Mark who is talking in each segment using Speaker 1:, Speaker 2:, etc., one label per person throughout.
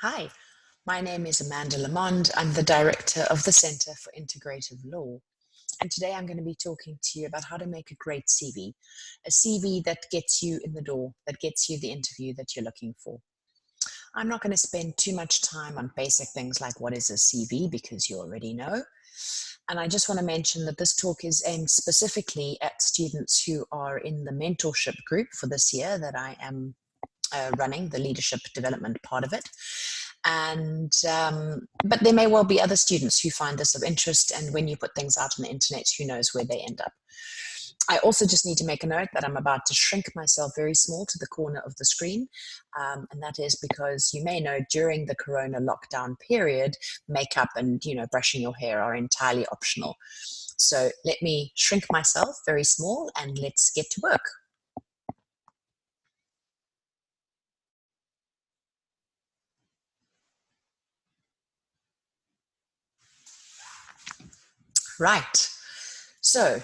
Speaker 1: Hi, my name is Amanda Lamond. I'm the director of the Center for Integrative Law. And today I'm going to be talking to you about how to make a great CV, a CV that gets you in the door, that gets you the interview that you're looking for. I'm not going to spend too much time on basic things like what is a CV because you already know. And I just want to mention that this talk is aimed specifically at students who are in the mentorship group for this year that I am running, the leadership development part of it. And but there may well be other students who find this of interest, and when you put things out on the internet, who knows where they end up. I also just need to make a note that I'm about to shrink myself very small to the corner of the screen, and that is because you may know during the corona lockdown period, makeup and brushing your hair are entirely optional. So let me shrink myself very small and let's get to work. Right. So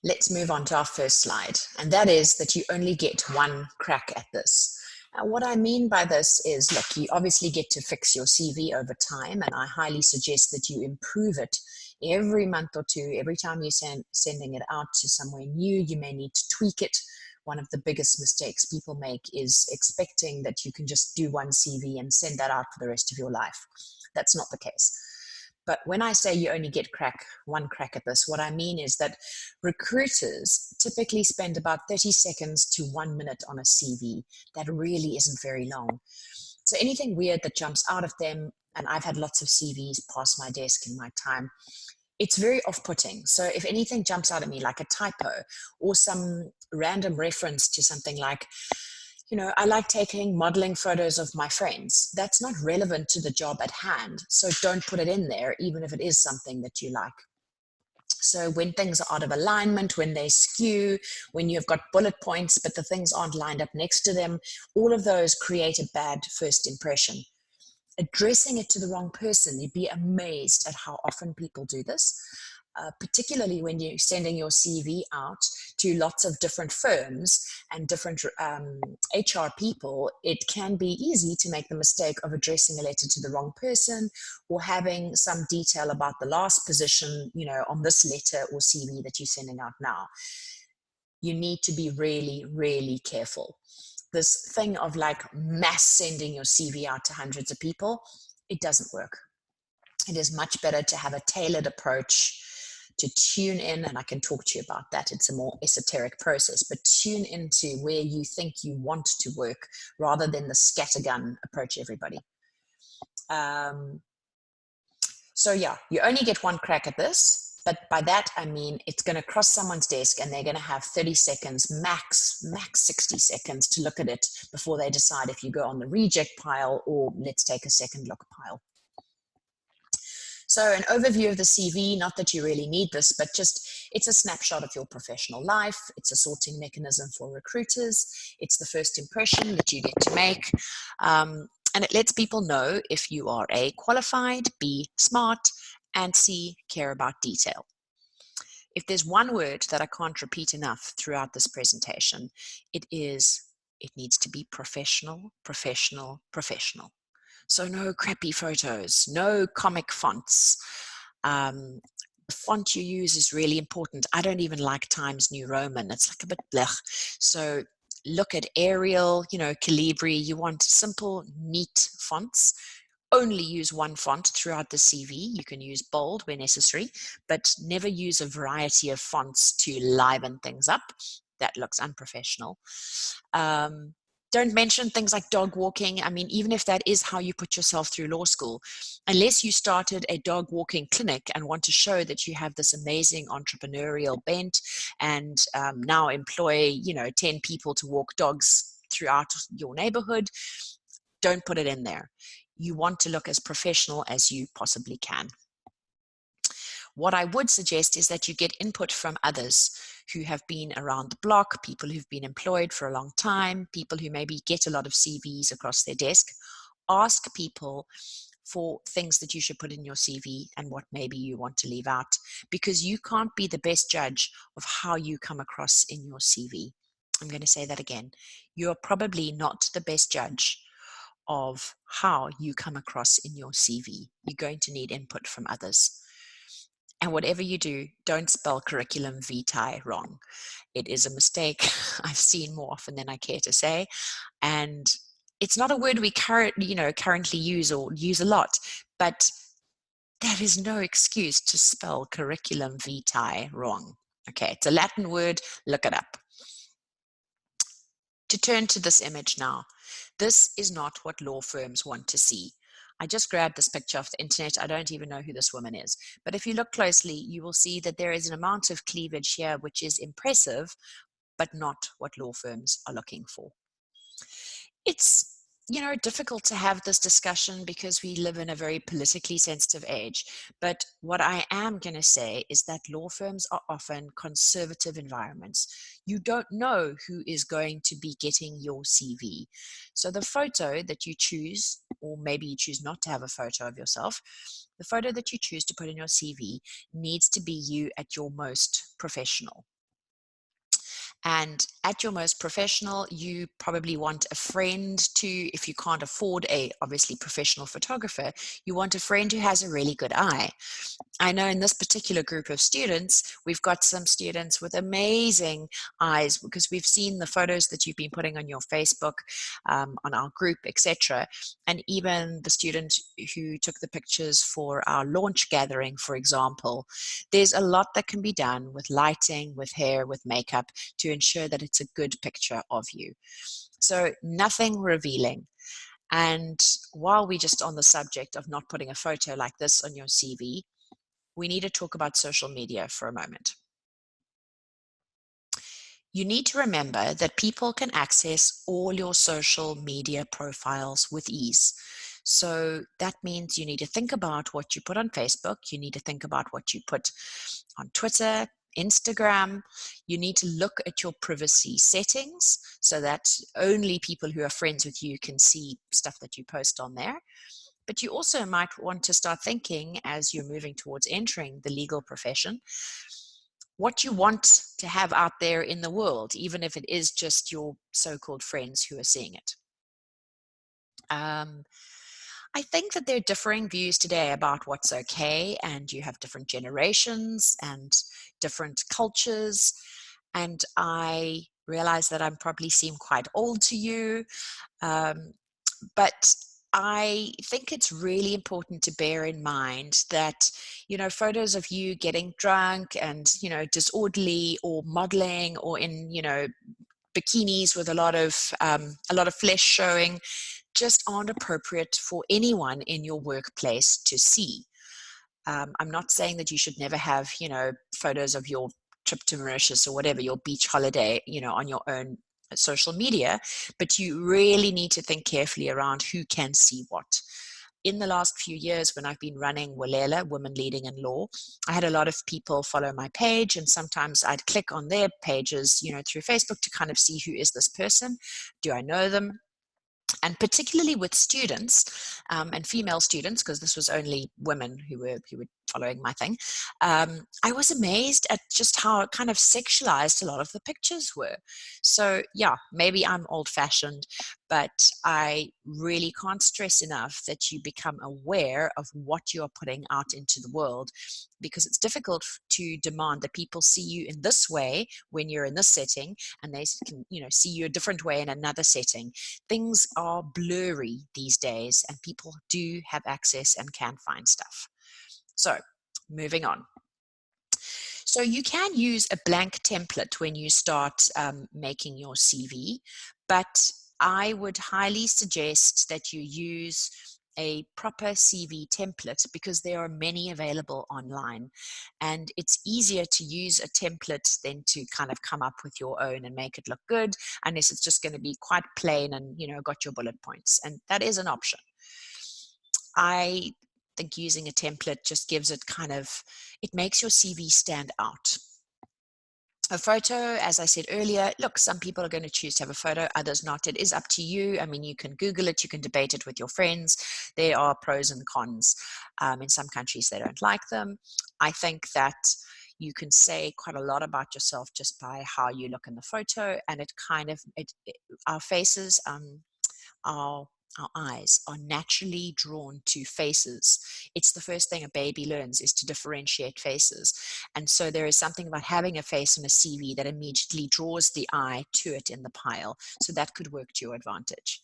Speaker 1: let's move on to our first slide, and that is that you only get one crack at this. Now, what I mean by this is, look, you obviously get to fix your CV over time, and I highly suggest that you improve it every month or two. Every time you're sending it out to somewhere new, you may need to tweak it. One of the biggest mistakes people make is expecting that you can just do one CV and send that out for the rest of your life. That's not the case. But when I say you only get one crack at this, what I mean is that recruiters typically spend about 30 seconds to 1 minute on a CV. That really isn't very long. So anything weird that jumps out of them, and I've had lots of CVs pass my desk in my time, it's very off-putting. So if anything jumps out at me like a typo or some random reference to something like, I like taking modeling photos of my friends. That's not relevant to the job at hand. So don't put it in there, even if it is something that you like. So when things are out of alignment, when they skew, when you've got bullet points, but the things aren't lined up next to them, all of those create a bad first impression. Addressing it to the wrong person, you'd be amazed at how often people do this. Particularly when you're sending your CV out to lots of different firms and different HR people, it can be easy to make the mistake of addressing a letter to the wrong person or having some detail about the last position, on this letter or CV that you're sending out now. You need to be really, really careful. This thing of like mass sending your CV out to hundreds of people, it doesn't work. It is much better to have a tailored approach, to tune in, and I can talk to you about that. It's a more esoteric process, but tune into where you think you want to work rather than the scattergun approach everybody. So yeah, you only get one crack at this, but by that I mean it's going to cross someone's desk and they're going to have 30 seconds, max 60 seconds to look at it before they decide if you go on the reject pile or let's take a second look pile. So an overview of the CV, not that you really need this, but just it's a snapshot of your professional life. It's a sorting mechanism for recruiters. It's the first impression that you get to make. And it lets people know if you are A, qualified, B, smart, and C, care about detail. If there's one word that I can't repeat enough throughout this presentation, it needs to be professional, professional, professional. So no crappy photos, no comic fonts. The font you use is really important. I don't even like Times New Roman. It's like a bit blech. So look at Arial, Calibri. You want simple, neat fonts. Only use one font throughout the CV. You can use bold where necessary, but never use a variety of fonts to liven things up. That looks unprofessional. Don't mention things like dog walking. I mean, even if that is how you put yourself through law school, unless you started a dog walking clinic and want to show that you have this amazing entrepreneurial bent and now employ, 10 people to walk dogs throughout your neighborhood, don't put it in there. You want to look as professional as you possibly can. What I would suggest is that you get input from others who have been around the block, people who've been employed for a long time, people who maybe get a lot of CVs across their desk. Ask people for things that you should put in your CV and what maybe you want to leave out, because you can't be the best judge of how you come across in your CV. I'm going to say that again. You're probably not the best judge of how you come across in your CV. You're going to need input from others. And whatever you do, don't spell curriculum vitae wrong. It is a mistake I've seen more often than I care to say. And it's not a word we currently use or use a lot, but that is no excuse to spell curriculum vitae wrong. Okay, it's a Latin word, look it up. To turn to this image now, this is not what law firms want to see. I just grabbed this picture off the internet. I don't even know who this woman is. But if you look closely, you will see that there is an amount of cleavage here which is impressive, but not what law firms are looking for. It's difficult to have this discussion because we live in a very politically sensitive age. But what I am going to say is that law firms are often conservative environments. You don't know who is going to be getting your CV. So the photo that you choose, or maybe you choose not to have a photo of yourself, the photo that you choose to put in your CV needs to be you at your most professional. And at your most professional, you probably want a friend to, if you can't afford a obviously professional photographer, you want a friend who has a really good eye. I know in this particular group of students, we've got some students with amazing eyes because we've seen the photos that you've been putting on your Facebook, on our group, etc. And even the student who took the pictures for our launch gathering, for example, there's a lot that can be done with lighting, with hair, with makeup to ensure that it's a good picture of you. So nothing revealing. And while we're just on the subject of not putting a photo like this on your CV, we need to talk about social media for a moment. You need to remember that people can access all your social media profiles with ease. So that means you need to think about what you put on Facebook. You need to think about what you put on Twitter, Instagram. You need to look at your privacy settings so that only people who are friends with you can see stuff that you post on there. But you also might want to start thinking, as you're moving towards entering the legal profession, what you want to have out there in the world, even if it is just your so-called friends who are seeing it. I think that there are differing views today about what's okay, and you have different generations and different cultures. And I realize that I'm probably seem quite old to you. But I think it's really important to bear in mind that, photos of you getting drunk and, disorderly or modeling or in, bikinis with a lot of flesh showing just aren't appropriate for anyone in your workplace to see. I'm not saying that you should never have, photos of your trip to Mauritius or whatever, your beach holiday, on your own social media, but you really need to think carefully around who can see what. In the last few years, when I've been running Walela, Women Leading in Law, I had a lot of people follow my page, and sometimes I'd click on their pages, through Facebook to kind of see who is this person? Do I know them? And particularly with students and female students, because this was only women who were following my thing, I was amazed at just how kind of sexualized a lot of the pictures were. So yeah, maybe I'm old-fashioned, but I really can't stress enough that you become aware of what you are putting out into the world, because it's difficult to demand that people see you in this way when you're in this setting, and they can see you a different way in another setting. Things are blurry these days, and people do have access and can find stuff. So moving on. So you can use a blank template when you start making your CV, but I would highly suggest that you use a proper CV template, because there are many available online, and it's easier to use a template than to kind of come up with your own and make it look good, unless it's just going to be quite plain and got your bullet points, and that is an option. I think using a template just gives it it makes your CV stand out. A photo, as I said earlier, look, some people are going to choose to have a photo, others not. It is up to you. I mean, you can Google it, you can debate it with your friends. There are pros and cons. In some countries, they don't like them. I think that you can say quite a lot about yourself just by how you look in the photo, and our faces, our our eyes are naturally drawn to faces. It's the first thing a baby learns, is to differentiate faces. And so there is something about having a face on a CV that immediately draws the eye to it in the pile. So that could work to your advantage.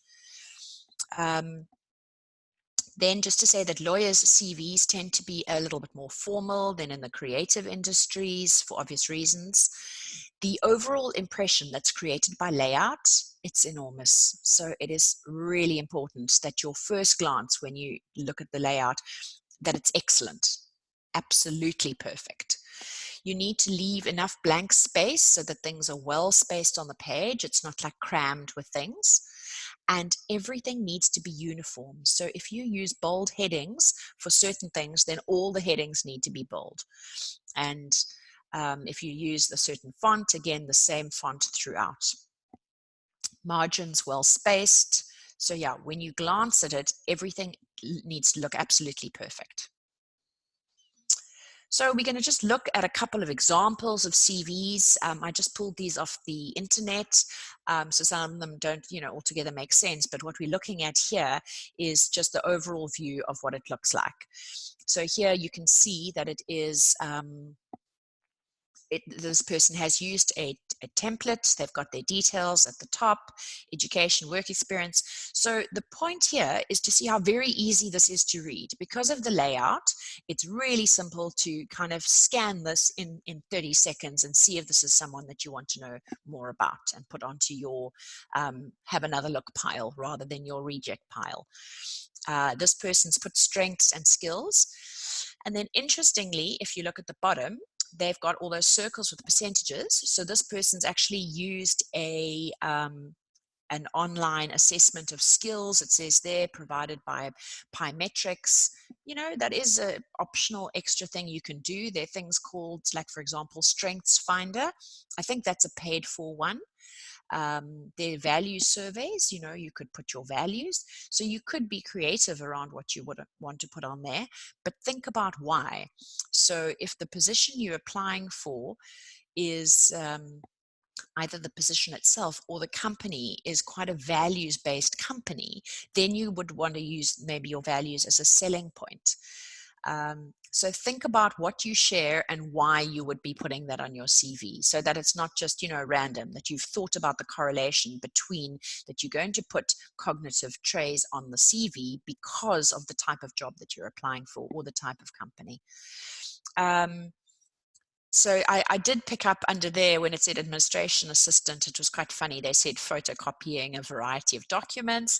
Speaker 1: Then just to say that lawyers' CVs tend to be a little bit more formal than in the creative industries for obvious reasons. The overall impression that's created by layout, it's enormous. So it is really important that your first glance when you look at the layout, that it's excellent, absolutely perfect. You need to leave enough blank space so that things are well spaced on the page. It's not like crammed with things. And everything needs to be uniform. So if you use bold headings for certain things, then all the headings need to be bold. And if you use a certain font, again, the same font throughout. Margins well spaced. So yeah, when you glance at it, everything needs to look absolutely perfect. So we're going to just look at a couple of examples of CVs. I just pulled these off the internet, so some of them don't, altogether make sense. But what we're looking at here is just the overall view of what it looks like. So here you can see that it is this person has used a template. They've got their details at the top, education, work experience. So the point here is to see how very easy this is to read. Because of the layout, it's really simple to kind of scan this in 30 seconds and see if this is someone that you want to know more about and put onto your have another look pile rather than your reject pile. This person's put strengths and skills. And then interestingly, if you look at the bottom, they've got all those circles with percentages. So this person's actually used an online assessment of skills. It says there, provided by Pymetrics. That is an optional extra thing you can do. There are things called, like, for example, Strengths Finder. I think that's a paid for one. Their value surveys, you could put your values. So you could be creative around what you would want to put on there, but think about why. So if the position you're applying for is either the position itself or the company is quite a values-based company, then you would want to use maybe your values as a selling point. So think about what you share and why you would be putting that on your CV, so that it's not just, random, that you've thought about the correlation between that you're going to put cognitive traits on the CV because of the type of job that you're applying for or the type of company. So I did pick up under there when it said administration assistant, it was quite funny. They said photocopying a variety of documents.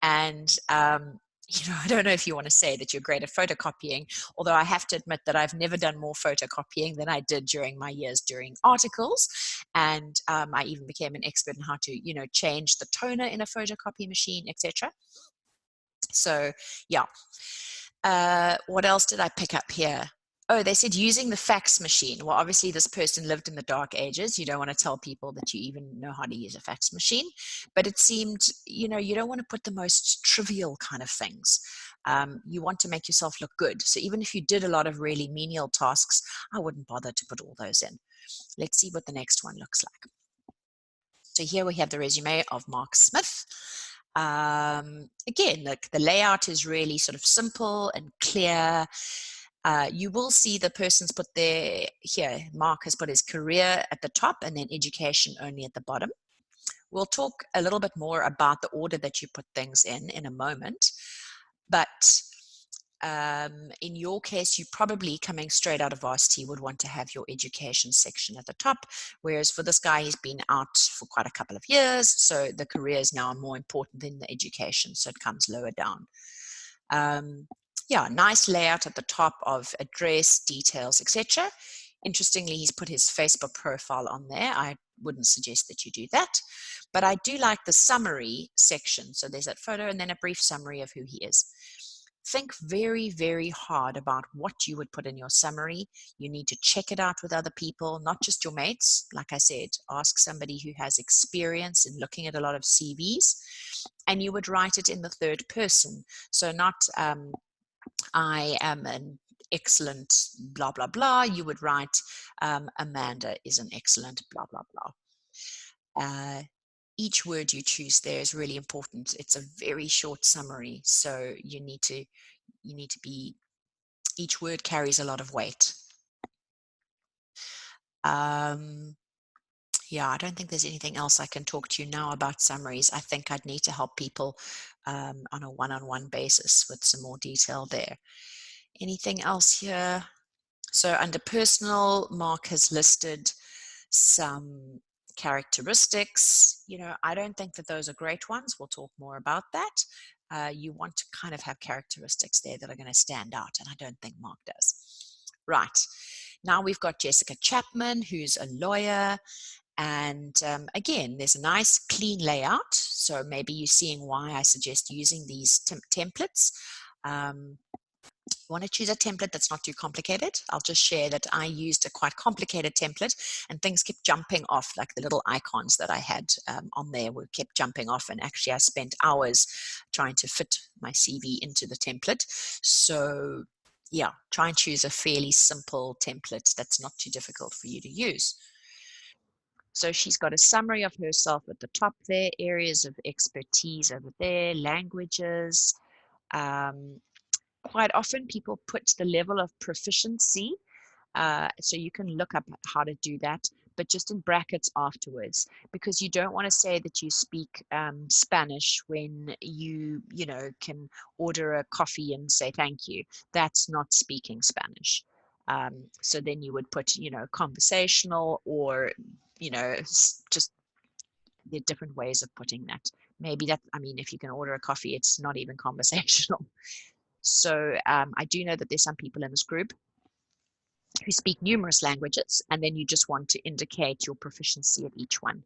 Speaker 1: And, I don't know if you want to say that you're great at photocopying, although I have to admit that I've never done more photocopying than I did during my years doing articles. And I even became an expert in how to, change the toner in a photocopy machine, etc. So, yeah. What else did I pick up here? Oh, they said using the fax machine. Well, obviously this person lived in the dark ages. You don't want to tell people that you even know how to use a fax machine. But it seemed, you don't want to put the most trivial kind of things. You want to make yourself look good. So even if you did a lot of really menial tasks, I wouldn't bother to put all those in. Let's see what the next one looks like. So here we have the resume of Mark Smith. Again, the layout is really sort of simple and clear. You will see the person's put there, here, Mark has put his career at the top and then education only at the bottom. We'll talk a little bit more about the order that you put things in a moment. But in your case, you probably, coming straight out of varsity, would want to have your education section at the top, whereas for this guy, he's been out for quite a couple of years, so the career is now more important than the education, so it comes lower down. Yeah, nice layout at the top of address, details, etc. Interestingly, he's put his Facebook profile on there. I wouldn't suggest that you do that, but I do like the summary section. So there's that photo and then a brief summary of who he is. Think very, very hard about what you would put in your summary. You need to check it out with other people, not just your mates. Like I said, ask somebody who has experience in looking at a lot of CVs, and you would write it in the third person. So not, I am an excellent blah, blah, blah. You would write, Amanda is an excellent blah, blah, blah. each word you choose there is really important. It's a very short summary, so you need to be, each word carries a lot of weight. Yeah, I don't think there's anything else I can talk to you now about summaries. I think I'd need to help people on a one-on-one basis with some more detail there. Anything else here? So under personal, Mark has listed some characteristics. I don't think that those are great ones. We'll talk more about that. You want to kind of have characteristics there that are going to stand out, and I don't think Mark does. Right. Now we've got Jessica Chapman, who's a lawyer. And again, there's a nice clean layout. So maybe you're seeing why I suggest using these templates. You want to choose a template that's not too complicated. I'll just share that I used a quite complicated template and things kept jumping off, like the little icons that I had on there were kept jumping off. And actually I spent hours trying to fit my CV into the template. So yeah, try and choose a fairly simple template that's not too difficult for you to use. So she's got a summary of herself at the top there, areas of expertise over there, languages. Quite often people put the level of proficiency, so you can look up how to do that, but just in brackets afterwards, because you don't want to say that you speak Spanish when you can order a coffee and say thank you. That's not speaking Spanish. So then you would put, conversational, or just there are different ways of putting that. Maybe that, if you can order a coffee, it's not even conversational. So I do know that there's some people in this group who speak numerous languages, and then you just want to indicate your proficiency at each one.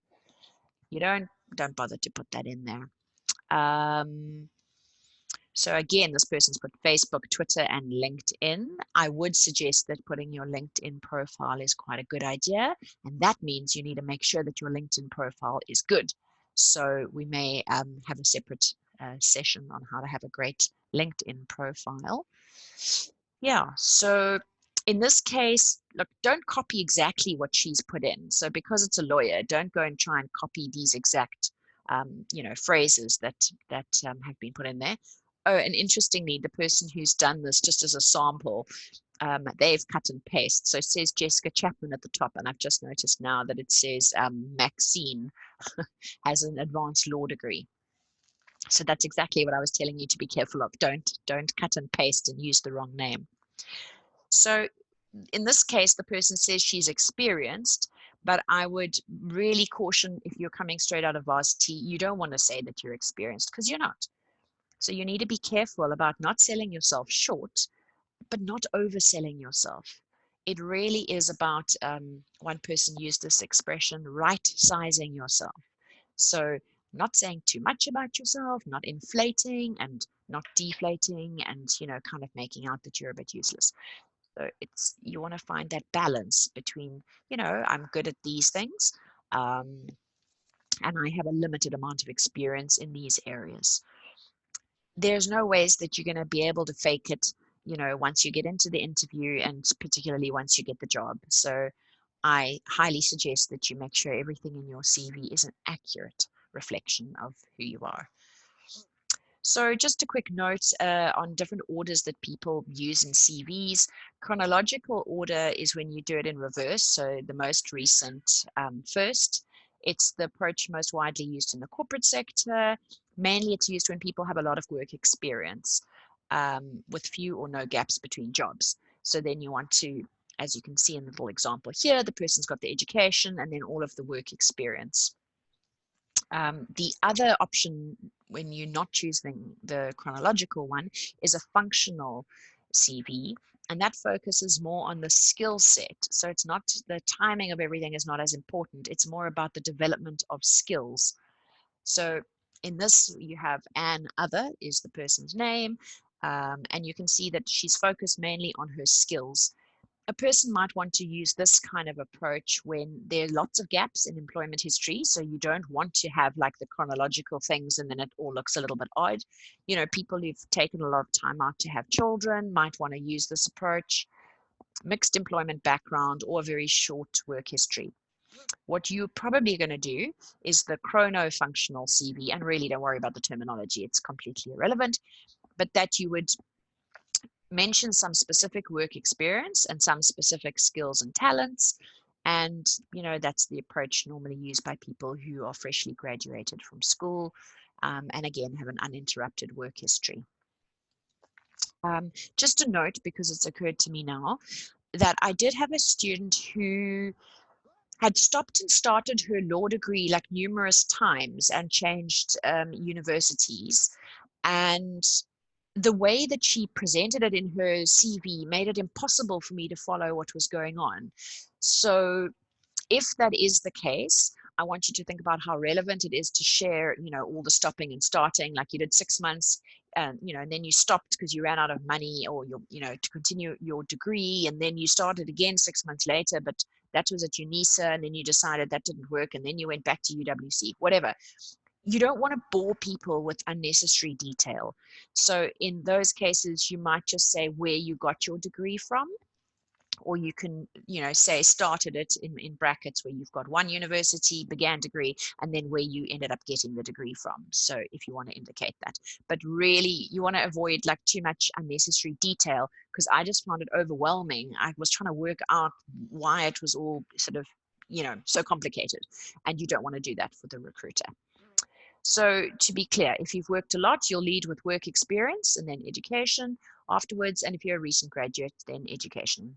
Speaker 1: You don't bother to put that in there. So again, this person's put Facebook, Twitter, and LinkedIn. I would suggest that putting your LinkedIn profile is quite a good idea. And that means you need to make sure that your LinkedIn profile is good. So we may have a separate session on how to have a great LinkedIn profile. Yeah, so in this case, look, don't copy exactly what she's put in. So because it's a lawyer, don't go and try and copy these exact phrases that have been put in there. Oh, and interestingly, the person who's done this, just as a sample, they've cut and paste. So it says Jessica Chapman at the top, and I've just noticed now that it says Maxine has an advanced law degree. So that's exactly what I was telling you to be careful of. Don't cut and paste and use the wrong name. So in this case, the person says she's experienced, but I would really caution, if you're coming straight out of varsity, you don't want to say that you're experienced, because you're not. So you need to be careful about not selling yourself short, but not overselling yourself. It really is about, one person used this expression, right sizing yourself. So not saying too much about yourself, not inflating and not deflating, and kind of making out that you're a bit useless. So you want to find that balance between, I'm good at these things, and I have a limited amount of experience in these areas. There's no ways that you're going to be able to fake it, once you get into the interview, and particularly once you get the job. So I highly suggest that you make sure everything in your CV is an accurate reflection of who you are. So just a quick note on different orders that people use in CVs. Chronological order is when you do it in reverse, so the most recent first. It's the approach most widely used in the corporate sector. Mainly it's used when people have a lot of work experience with few or no gaps between jobs. So then you want to, as you can see in the little example here, the person's got the education and then all of the work experience. The other option, when you're not choosing the chronological one, is a functional CV, and that focuses more on the skill set. So it's not, the timing of everything is not as important. It's more about the development of skills. So in this, you have Anne Other is the person's name, and you can see that she's focused mainly on her skills. A person might want to use this kind of approach when there are lots of gaps in employment history. So you don't want to have like the chronological things and then it all looks a little bit odd. People who've taken a lot of time out to have children might want to use this approach. Mixed employment background or very short work history. What you're probably going to do is the chrono-functional CV, and really don't worry about the terminology, it's completely irrelevant, but that you would mention some specific work experience and some specific skills and talents. And, that's the approach normally used by people who are freshly graduated from school, and again, have an uninterrupted work history. Just a note, because it's occurred to me now, that I did have a student who had stopped and started her law degree like numerous times and changed universities. And the way that she presented it in her CV made it impossible for me to follow what was going on. So if that is the case, I want you to think about how relevant it is to share, all the stopping and starting, like you did 6 months, and then you stopped because you ran out of money, or to continue your degree, and then you started again 6 months later, but that was at UNISA, and then you decided that didn't work, and then you went back to UWC, whatever. You don't want to bore people with unnecessary detail. So in those cases, you might just say where you got your degree from, or you can, say started it in brackets where you've got one university, began degree, and then where you ended up getting the degree from. So if you want to indicate that, but really you want to avoid like too much unnecessary detail, because I just found it overwhelming. I was trying to work out why it was all sort of, so complicated, and you don't want to do that for the recruiter. So to be clear, if you've worked a lot, you'll lead with work experience and then education afterwards. And if you're a recent graduate, then education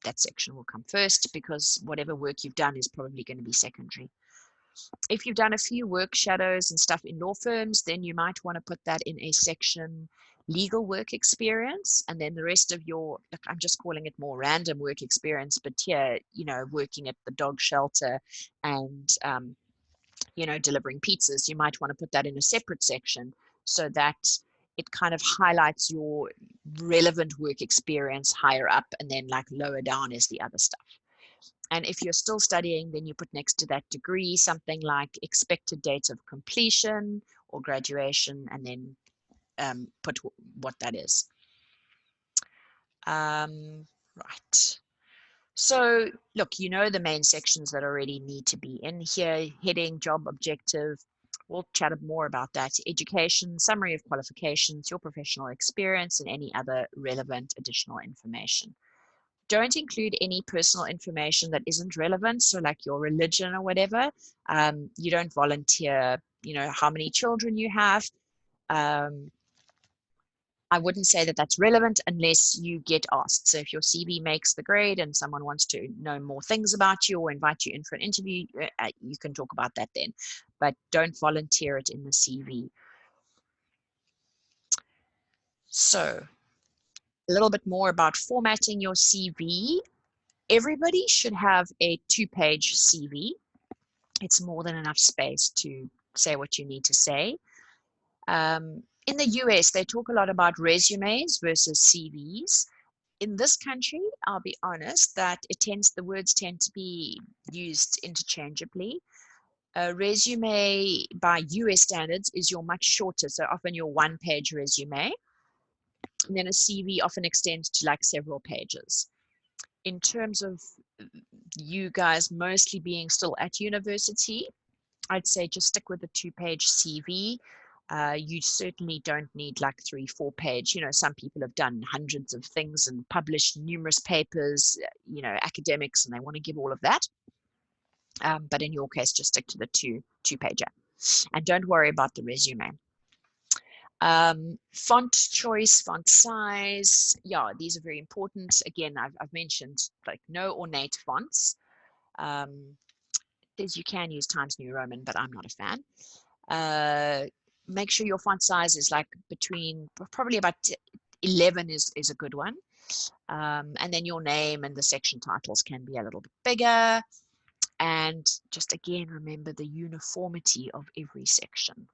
Speaker 1: that section will come first, because whatever work you've done is probably going to be secondary. If you've done a few work shadows and stuff in law firms, then you might want to put that in a section, legal work experience, and then the rest of your, I'm just calling it more random work experience, but here, working at the dog shelter and delivering pizzas, you might want to put that in a separate section, so that it kind of highlights your relevant work experience higher up, and then like lower down is the other stuff. And if you're still studying, then you put next to that degree something like expected date of completion or graduation, and then put what that is. Right. So look, the main sections that already need to be in here: heading, job objective. We'll chat more about that. Education, summary of qualifications, your professional experience, and any other relevant additional information. Don't include any personal information that isn't relevant. So like your religion or whatever. You don't volunteer, how many children you have. I wouldn't say that that's relevant unless you get asked. So if your CV makes the grade and someone wants to know more things about you or invite you in for an interview, you can talk about that then, but don't volunteer it in the CV. So a little bit more about formatting your CV. Everybody should have a 2-page CV. It's more than enough space to say what you need to say. In the US, they talk a lot about resumes versus CVs. In this country, I'll be honest, that the words tend to be used interchangeably. A resume by US standards is your much shorter, so often your 1-page resume. And then a CV often extends to like several pages. In terms of you guys mostly being still at university, I'd say just stick with the 2-page CV. You certainly don't need like 3-4 page. Some people have done hundreds of things and published numerous papers, academics, and they want to give all of that. But in your case, just stick to the two-pager, and don't worry about the resume. Font choice, font size. Yeah, these are very important. Again, I've mentioned like no ornate fonts. You can use Times New Roman, but I'm not a fan. Make sure your font size is like between probably about 11 is a good one. And then your name and the section titles can be a little bit bigger. And just again, remember the uniformity of every section.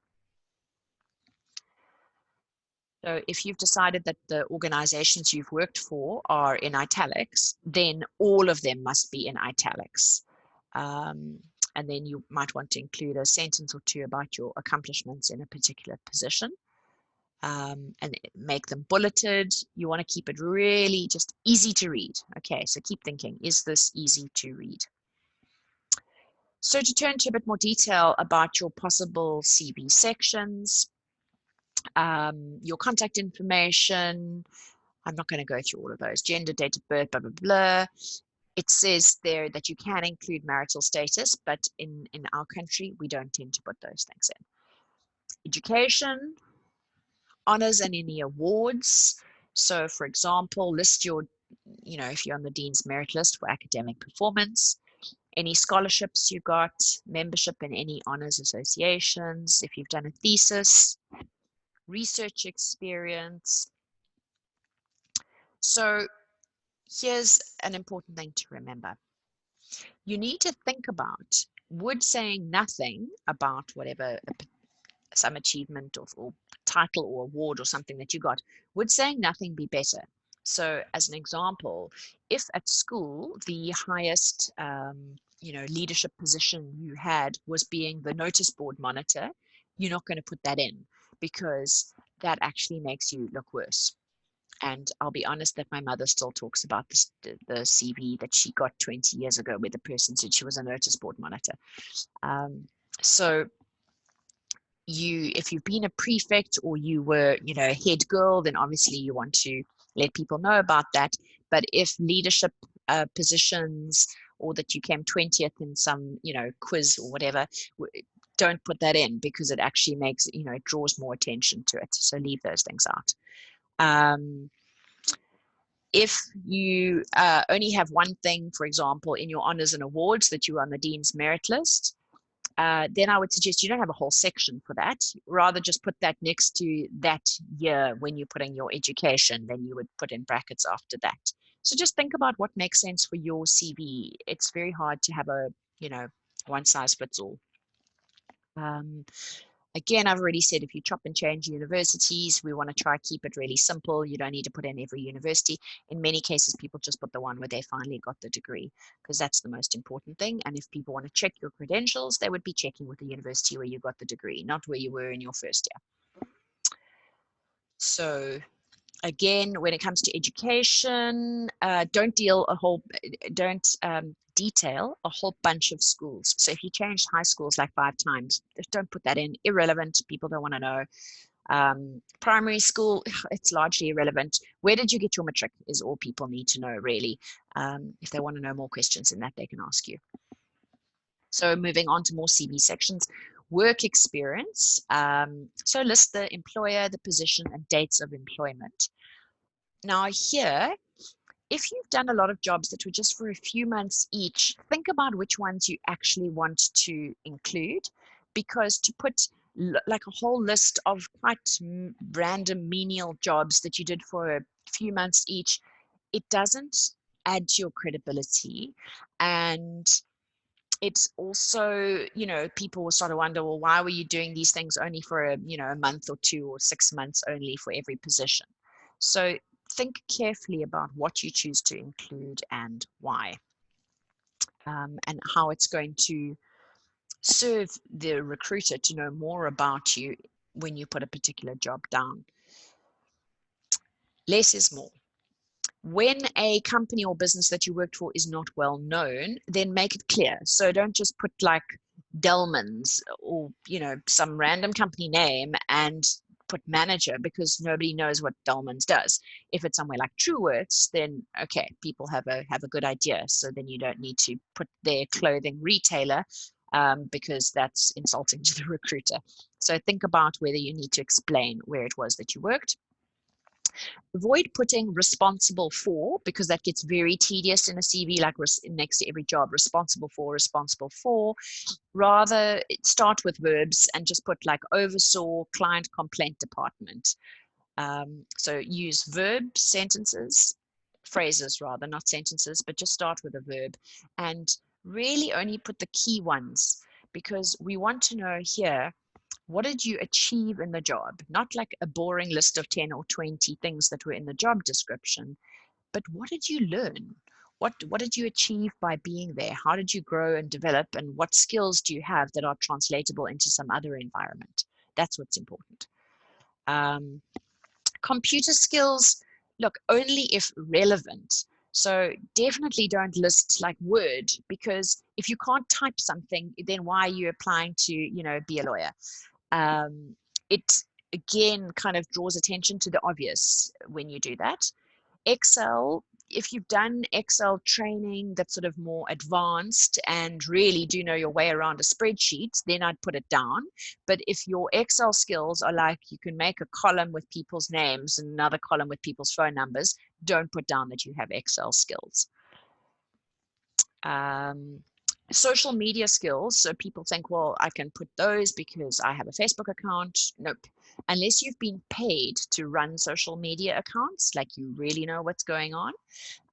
Speaker 1: So if you've decided that the organizations you've worked for are in italics, then all of them must be in italics. And then you might want to include a sentence or two about your accomplishments in a particular position, and make them bulleted. You want to keep it really just easy to read. Okay, so keep thinking, is this easy to read? So to turn to a bit more detail about your possible CV sections, your contact information, I'm not going to go through all of those, gender, date of birth, blah, blah, blah. It says there that you can include marital status, but in our country, we don't tend to put those things in. Education, honors and any awards. So for example, list your, if you're on the Dean's Merit List for academic performance, any scholarships you got, membership in any honors associations, if you've done a thesis, research experience. So here's an important thing to remember. You need to think about, would saying nothing about whatever, some achievement or title or award or something that you got, would saying nothing be better? So as an example, if at school the highest leadership position you had was being the notice board monitor, you're not going to put that in because that actually makes you look worse. And I'll be honest that my mother still talks about this, the CV that she got 20 years ago where the person said she was a notice board monitor. So if you've been a prefect or you were, a head girl, then obviously you want to let people know about that. But if leadership positions or that you came 20th in some, quiz or whatever, don't put that in because it actually makes, it draws more attention to it. So leave those things out. If you only have one thing, for example, in your honors and awards that you are on the Dean's Merit List, then I would suggest you don't have a whole section for that. Rather just put that next to that year when you're putting your education, then you would put in brackets after that. So just think about what makes sense for your CV. It's very hard to have a, one size fits all. Again, I've already said if you chop and change universities, we want to try keep it really simple. You don't need to put in every university. In many cases, people just put the one where they finally got the degree because that's the most important thing. And if people want to check your credentials, they would be checking with the university where you got the degree, not where you were in your first year. So again, when it comes to education, don't detail a whole bunch of schools. So if you changed high schools like 5 times, just don't put that in. Irrelevant. People don't want to know. Primary school, it's largely irrelevant. Where did you get your matric is all people need to know, really. If they want to know more questions in that, they can ask you. So moving on to more CV sections. Work experience. So list the employer, the position, and dates of employment. Now here, if you've done a lot of jobs that were just for a few months each, think about which ones you actually want to include, because to put like a whole list of quite random menial jobs that you did for a few months each, it doesn't add to your credibility. And it's also, people will sort of wonder, well, why were you doing these things only for a month or 2 or 6 months only for every position? So think carefully about what you choose to include and why, and how it's going to serve the recruiter to know more about you when you put a particular job down. Less is more. When a company or business that you worked for is not well known, then make it clear. So don't just put like Delman's or, some random company name and put manager, because nobody knows what Delman's does. If it's somewhere like Truworths, then okay, people have a good idea. So then you don't need to put their clothing retailer, because that's insulting to the recruiter. So think about whether you need to explain where it was that you worked. Avoid putting responsible for, because that gets very tedious in a CV, like next to every job, responsible for. Rather start with verbs and just put like oversaw client complaint department. So use verb sentences, phrases rather, not sentences, but just start with a verb and really only put the key ones, because we want to know here, what did you achieve in the job? Not like a boring list of 10 or 20 things that were in the job description, but what did you learn? What did you achieve by being there? How did you grow and develop? And what skills do you have that are translatable into some other environment? That's what's important. Computer skills, look, only if relevant. So definitely don't list like Word, because if you can't type something, then why are you applying to, be a lawyer? It again kind of draws attention to the obvious when you do that. Excel, if you've done Excel training that's sort of more advanced and really do know your way around a spreadsheet, then I'd put it down. But if your Excel skills are like you can make a column with people's names and another column with people's phone numbers, don't put down that you have Excel skills. Social media skills. So people think, well, I can put those because I have a Facebook account. Nope. Unless you've been paid to run social media accounts, like you really know what's going on,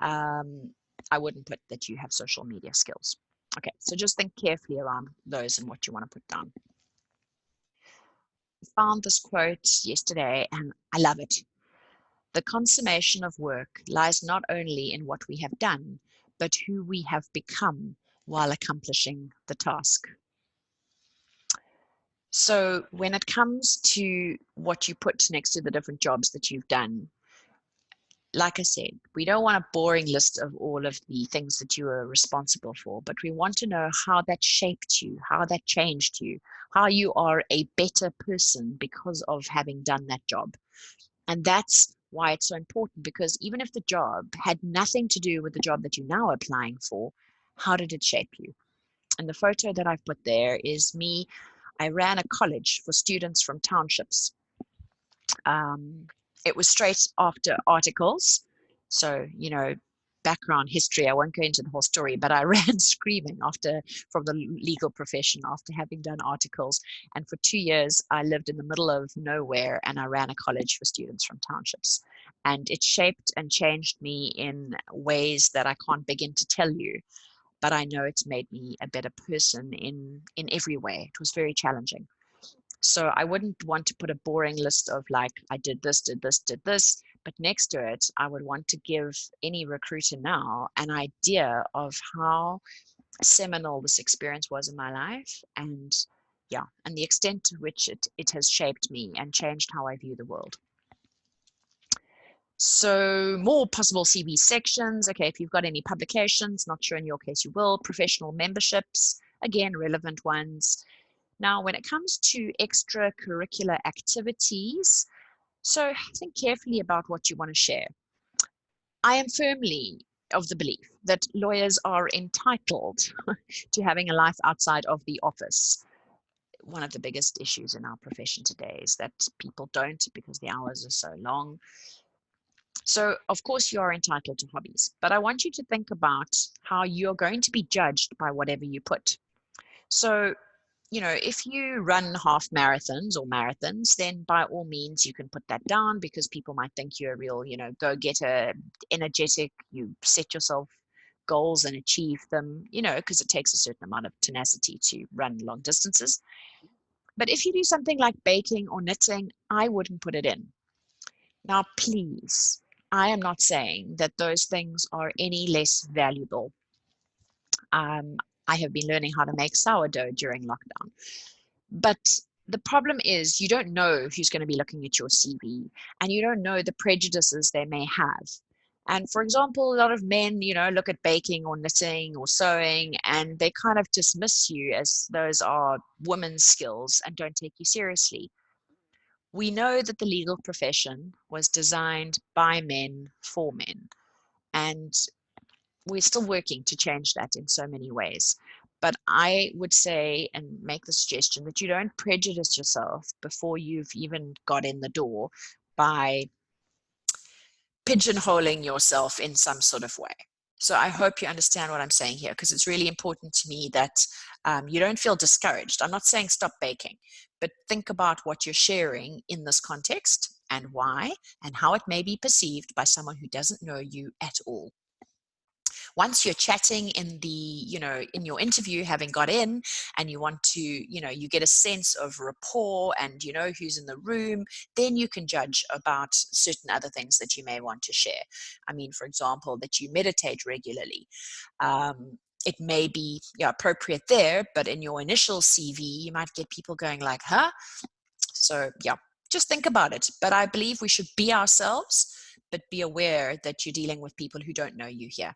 Speaker 1: I wouldn't put that you have social media skills. Okay, so just think carefully around those and what you want to put down. I found this quote yesterday and I love it. The consummation of work lies not only in what we have done, but who we have become while accomplishing the task. So when it comes to what you put next to the different jobs that you've done, like I said, we don't want a boring list of all of the things that you are responsible for, but we want to know how that shaped you, how that changed you, how you are a better person because of having done that job. And that's why it's so important, because even if the job had nothing to do with the job that you're now applying for, how did it shape you? And the photo that I've put there is me. I ran a college for students from townships. Um, it was straight after articles. So, background history, I won't go into the whole story, but I ran screaming from the legal profession after having done articles. And for 2 years, I lived in the middle of nowhere and I ran a college for students from townships. And it shaped and changed me in ways that I can't begin to tell you. But I know it's made me a better person in every way. It was very challenging. So I wouldn't want to put a boring list of like, I did this, did this, did this. But next to it, I would want to give any recruiter now an idea of how seminal this experience was in my life. And yeah, and the extent to which it has shaped me and changed how I view the world. So more possible CV sections. Okay, if you've got any publications, not sure in your case you will. Professional memberships, again, relevant ones. Now, when it comes to extracurricular activities, so think carefully about what you want to share. I am firmly of the belief that lawyers are entitled to having a life outside of the office. One of the biggest issues in our profession today is that people don't, because the hours are so long. So, of course, you are entitled to hobbies, but I want you to think about how you're going to be judged by whatever you put. So, if you run half marathons or marathons, then by all means, you can put that down because people might think you're a real, go-getter, energetic, you set yourself goals and achieve them, because it takes a certain amount of tenacity to run long distances. But if you do something like baking or knitting, I wouldn't put it in. Now, please, I am not saying that those things are any less valuable. I have been learning how to make sourdough during lockdown. But the problem is you don't know who's going to be looking at your CV, and you don't know the prejudices they may have. And for example, a lot of men, look at baking or knitting or sewing, and they kind of dismiss you as those are women's skills and don't take you seriously. We know that the legal profession was designed by men for men, and we're still working to change that in so many ways. But I would say and make the suggestion that you don't prejudice yourself before you've even got in the door by pigeonholing yourself in some sort of way. So I hope you understand what I'm saying here, because it's really important to me that you don't feel discouraged. I'm not saying stop baking, but think about what you're sharing in this context and why, and how it may be perceived by someone who doesn't know you at all. Once you're chatting in in your interview, having got in, and you want to, you get a sense of rapport and you know who's in the room, then you can judge about certain other things that you may want to share. I mean, for example, that you meditate regularly. It may be appropriate there, but in your initial CV, you might get people going like, huh? So just think about it. But I believe we should be ourselves, but be aware that you're dealing with people who don't know you here.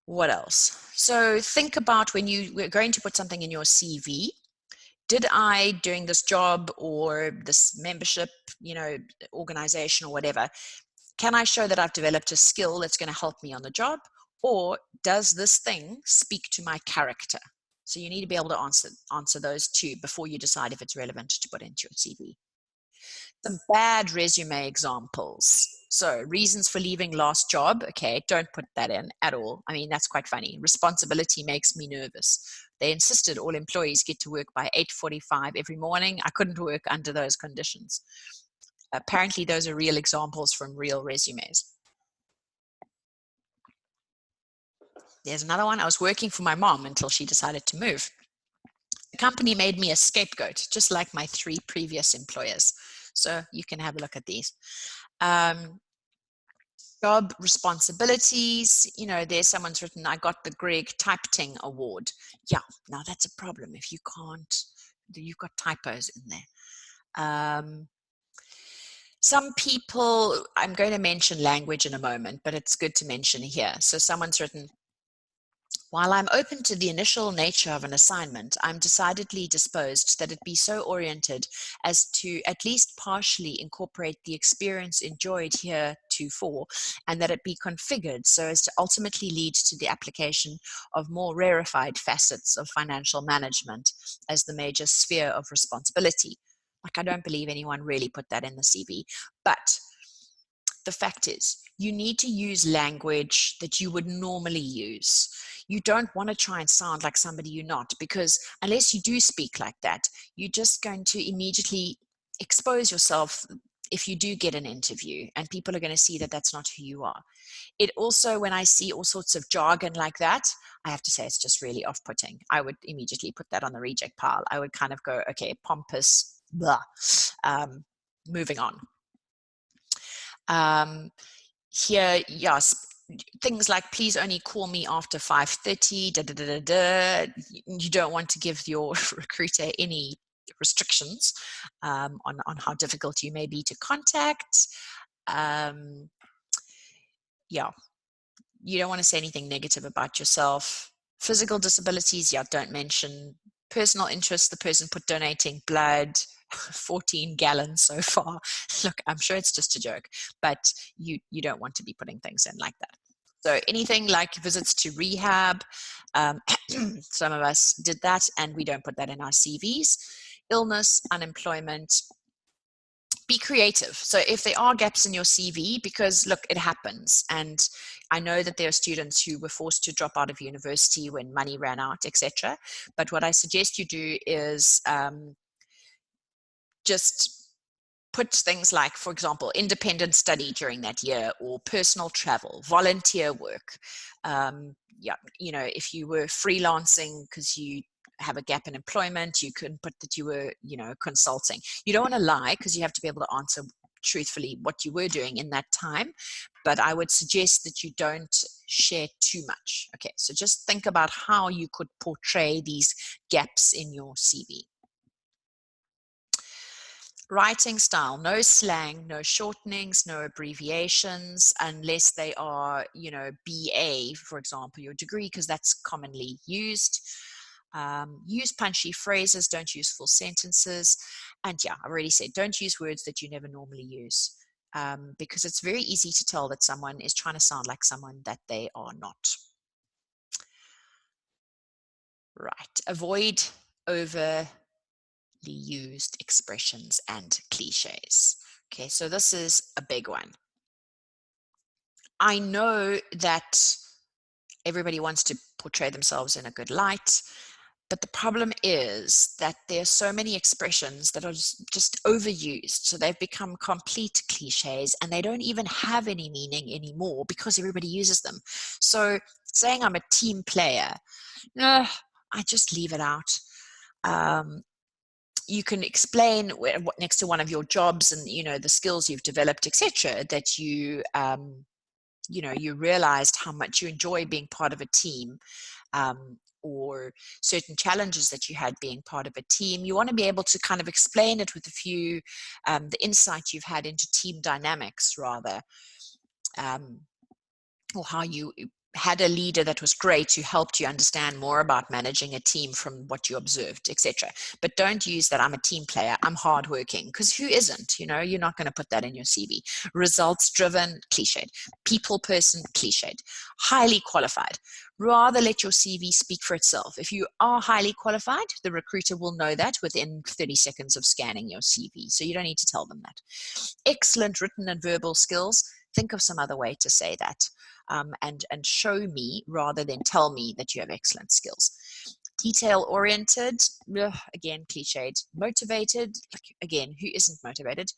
Speaker 1: What else? So think about when you were going to put something in your CV. Did I, doing this job or this membership, organization or whatever, can I show that I've developed a skill that's going to help me on the job? Or does this thing speak to my character? So you need to be able to answer those two before you decide if it's relevant to put into your CV. Some bad resume examples. So reasons for leaving last job. Okay, don't put that in at all. I mean, that's quite funny. Responsibility makes me nervous. They insisted all employees get to work by 8:45 every morning. I couldn't work under those conditions. Apparently, those are real examples from real resumes. There's another one. I was working for my mom until she decided to move. The company made me a scapegoat, just like my 3 previous employers. So you can have a look at these. Job responsibilities. There's someone's written, I got the Greg Typeting Award. Yeah, now that's a problem if you've got typos in there. Some people, I'm going to mention language in a moment, but it's good to mention here. So someone's written, while I'm open to the initial nature of an assignment, I'm decidedly disposed that it be so oriented as to at least partially incorporate the experience enjoyed heretofore, and that it be configured so as to ultimately lead to the application of more rarefied facets of financial management as the major sphere of responsibility. Like, I don't believe anyone really put that in the CV, but the fact is, you need to use language that you would normally use. You don't want to try and sound like somebody you're not, because unless you do speak like that, you're just going to immediately expose yourself if you do get an interview, and people are going to see that that's not who you are. It also, when I see all sorts of jargon like that, I have to say it's just really off-putting. I would immediately put that on the reject pile. I would kind of go, okay, pompous, blah. Moving on. Here, yes, things like, please only call me after 5:30, da, da, da, da, da. You don't want to give your recruiter any restrictions on how difficult you may be to contact. Yeah, you don't want to say anything negative about yourself. Physical disabilities, yeah, don't mention. Personal interest, the person put donating blood, 14 gallons so far. Look, I'm sure it's just a joke, but you don't want to be putting things in like that. So anything like visits to rehab, some of us did that, and we don't put that in our CVs. Illness, unemployment. Be creative. So if there are gaps in your CV, because look, it happens. And I know that there are students who were forced to drop out of university when money ran out, etc. But what I suggest you do is just put things like, for example, independent study during that year, or personal travel, volunteer work. If you were freelancing because you have a gap in employment, you can put that you were, consulting. You don't want to lie, because you have to be able to answer truthfully what you were doing in that time. But I would suggest that you don't share too much. Okay, so just think about how you could portray these gaps in your CV. Writing style, no slang, no shortenings, no abbreviations, unless they are, BA, for example, your degree, because that's commonly used. Use punchy phrases, don't use full sentences. And yeah, I already said, don't use words that you never normally use, because it's very easy to tell that someone is trying to sound like someone that they are not. Right, avoid over used expressions and cliches. Okay, so this is a big one. I know that everybody wants to portray themselves in a good light, but the problem is that there are so many expressions that are just overused. So they've become complete cliches, and they don't even have any meaning anymore because everybody uses them. So saying I'm a team player, I just leave it out. You can explain next to one of your jobs and the skills you've developed, etc., that you you realized how much you enjoy being part of a team, or certain challenges that you had being part of a team. You want to be able to kind of explain it with a few, the insight you've had into team dynamics rather, or how you had a leader that was great who helped you understand more about managing a team from what you observed, etc. But don't use that I'm a team player, I'm hardworking, because who isn't? You're not going to put that in your CV. Results driven, cliched. People person, cliched. Highly qualified. Rather let your CV speak for itself. If you are highly qualified, the recruiter will know that within 30 seconds of scanning your CV. So you don't need to tell them that. Excellent written and verbal skills. Think of some other way to say that. And show me rather than tell me that you have excellent skills. Detail oriented, again, cliched. Motivated, again, who isn't motivated?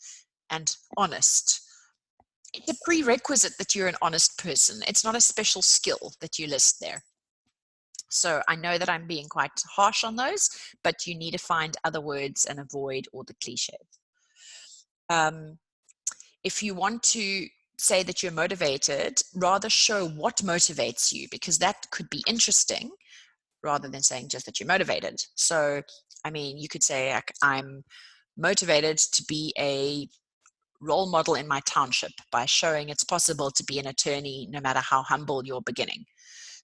Speaker 1: And honest. It's a prerequisite that you're an honest person. It's not a special skill that you list there. So I know that I'm being quite harsh on those, but you need to find other words and avoid all the cliches. If you want to say that you're motivated, rather show what motivates you, because that could be interesting rather than saying just that you're motivated. So, I mean, you could say, I'm motivated to be a role model in my township by showing it's possible to be an attorney no matter how humble your beginning.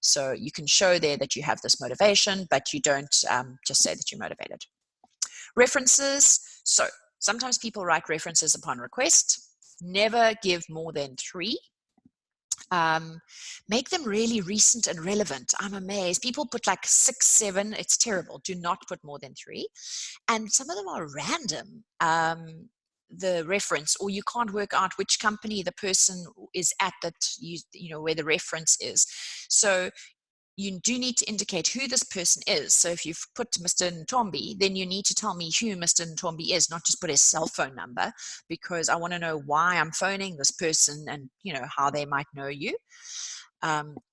Speaker 1: So you can show there that you have this motivation, but you don't just say that you're motivated. References. So sometimes people write references upon request. Never give more than 3. Make them really recent and relevant. I'm amazed. People put like 6, 7. It's terrible. Do not put more than 3. And some of them are random. The reference, or you can't work out which company the person is at that where the reference is. So you do need to indicate who this person is. So if you've put Mr. Ntombi, then you need to tell me who Mr. Ntombi is, not just put his cell phone number, because I want to know why I'm phoning this person and how they might know you.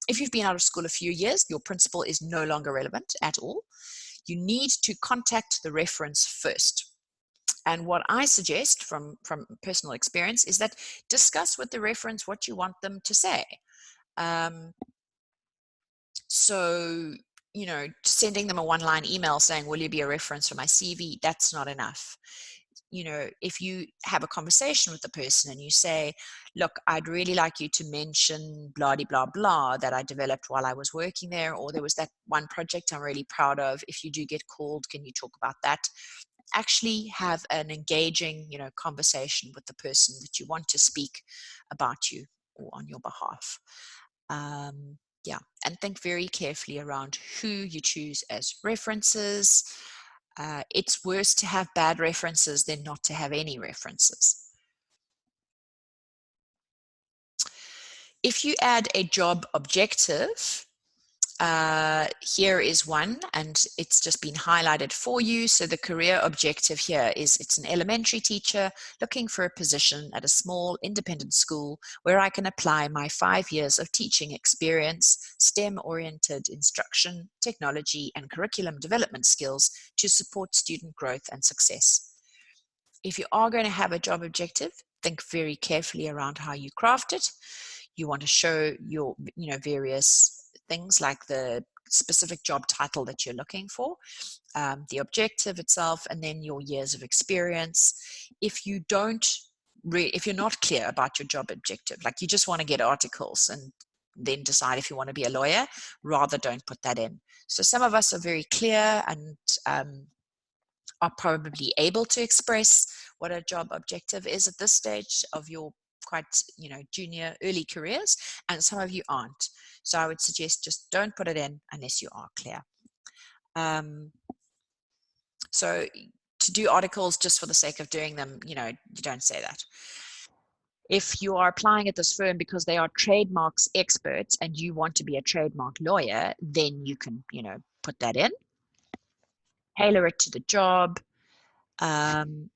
Speaker 1: If you've been out of school a few years, your principal is no longer relevant at all. You need to contact the reference first. And what I suggest from personal experience is that discuss with the reference what you want them to say. So, sending them a one-line email saying, will you be a reference for my CV? That's not enough. If you have a conversation with the person and you say, look, I'd really like you to mention blah, blah, blah that I developed while I was working there, or there was that one project I'm really proud of. If you do get called, can you talk about that? Actually have an engaging, conversation with the person that you want to speak about you or on your behalf. Yeah, and think very carefully around who you choose as references. It's worse to have bad references than not to have any references. If you add a job objective, here is one, and it's just been highlighted for you. So the career objective here is it's an elementary teacher looking for a position at a small independent school where I can apply my 5 years of teaching experience, STEM-oriented instruction, technology, and curriculum development skills to support student growth and success. If you are going to have a job objective, think very carefully around how you craft it. You want to show your, various things like the specific job title that you're looking for, the objective itself, and then your years of experience. If you're not clear about your job objective, like you just want to get articles and then decide if you want to be a lawyer, rather don't put that in. So some of us are very clear and are probably able to express what a job objective is at this stage of your quite junior early careers, and some of you aren't. So I would suggest just don't put it in unless you are clear. So to do articles just for the sake of doing them, you don't say that. If you are applying at this firm because they are trademarks experts and you want to be a trademark lawyer, then you can put that in. Tailor it to the job.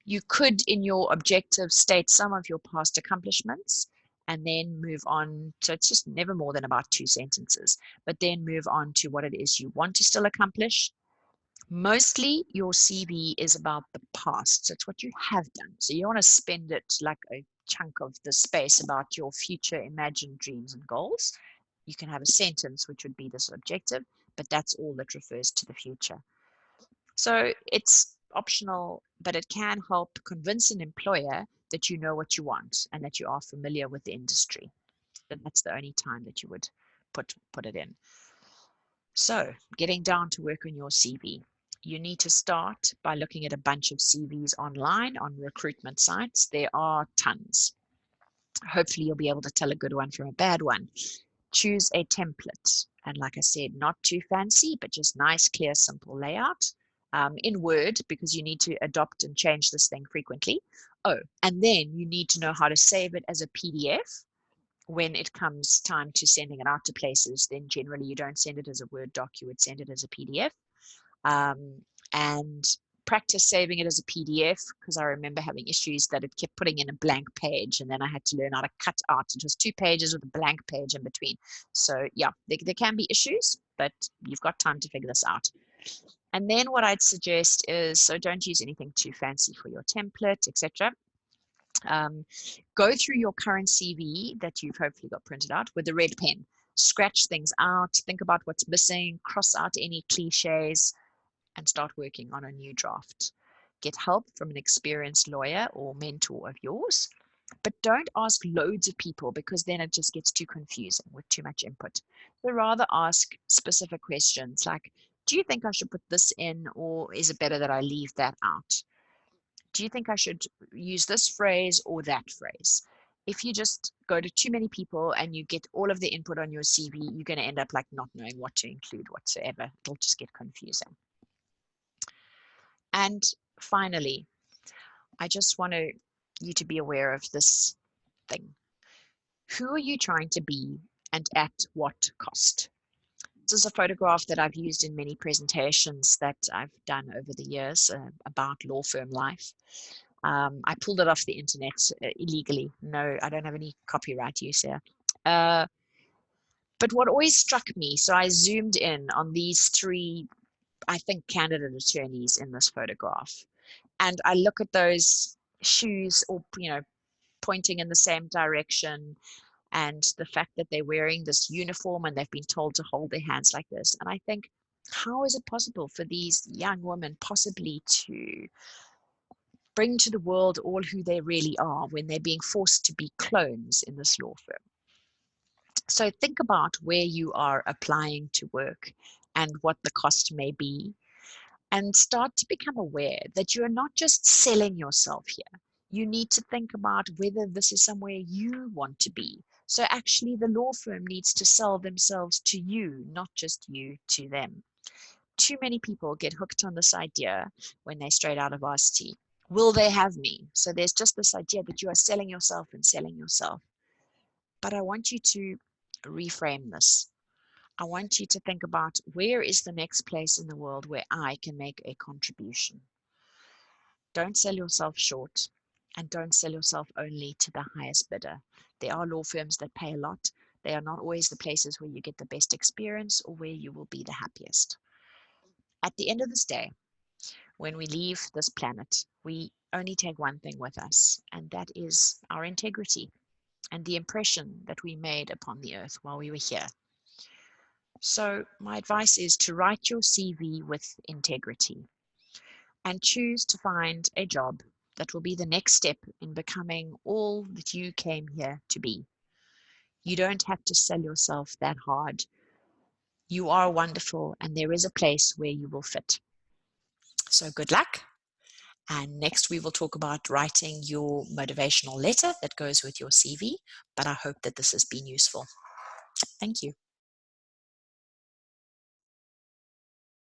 Speaker 1: You could, in your objective, state some of your past accomplishments and then move on. So it's just never more than about 2 sentences, but then move on to what it is you want to still accomplish. Mostly your CV is about the past. So it's what you have done. So you want to spend it like a chunk of the space about your future imagined dreams and goals. You can have a sentence, which would be this objective,
Speaker 2: but that's all that refers to the future. So it's optional, but it can help convince an employer that you know what you want and that you are familiar with the industry. But that's the only time that you would put it in. So getting down to work on your CV. You need to start by looking at a bunch of CVs online on recruitment sites. There are tons. Hopefully you'll be able to tell a good one from a bad one. Choose a template. And like I said, not too fancy, but just nice, clear, simple layout. In Word, because you need to adopt and change this thing frequently. Oh, and then you need to know how to save it as a PDF. When it comes time to sending it out to places, then generally you don't send it as a Word doc, you would send it as a PDF. And practice saving it as a PDF, because I remember having issues that it kept putting in a blank page, and then I had to learn how to cut out. It was 2 pages with a blank page in between. So yeah, there can be issues, but you've got time to figure this out. And then what I'd suggest is, so don't use anything too fancy for your template, etc. Go through your current CV that you've hopefully got printed out with a red pen. Scratch things out, think about what's missing, cross out any cliches, and start working on a new draft. Get help from an experienced lawyer or mentor of yours, but don't ask loads of people, because then it just gets too confusing with too much input. So rather ask specific questions like, do you think I should put this in, or is it better that I leave that out? Do you think I should use this phrase or that phrase? If you just go to too many people and you get all of the input on your CV, you're going to end up like not knowing what to include whatsoever. It'll just get confusing. And finally, I just want you to be aware of this thing. Who are you trying to be, and at what cost? This is a photograph that I've used in many presentations that I've done over the years about law firm life. I pulled it off the internet illegally. No, I don't have any copyright use here. But what always struck me, so I zoomed in on these 3, I think, candidate attorneys in this photograph. And I look at those shoes, or, pointing in the same direction, and the fact that they're wearing this uniform and they've been told to hold their hands like this. And I think, how is it possible for these young women possibly to bring to the world all who they really are when they're being forced to be clones in this law firm? So think about where you are applying to work and what the cost may be, and start to become aware that you are not just selling yourself here. You need to think about whether this is somewhere you want to be. So actually the law firm needs to sell themselves to you, not just you to them. Too many people get hooked on this idea when they're straight out of RST. Will they have me? So there's just this idea that you are selling yourself and selling yourself. But I want you to reframe this. I want you to think about, where is the next place in the world where I can make a contribution? Don't sell yourself short, and don't sell yourself only to the highest bidder. There are law firms that pay a lot. They are not always the places where you get the best experience or where you will be the happiest. At the end of this day, when we leave this planet, we only take one thing with us, and that is our integrity and the impression that we made upon the earth while we were here. So my advice is to write your CV with integrity and choose to find a job that will be the next step in becoming all that you came here to be. You don't have to sell yourself that hard. You are wonderful, and there is a place where you will fit. So good luck. And next we will talk about writing your motivational letter that goes with your CV. But I hope that this has been useful. Thank you.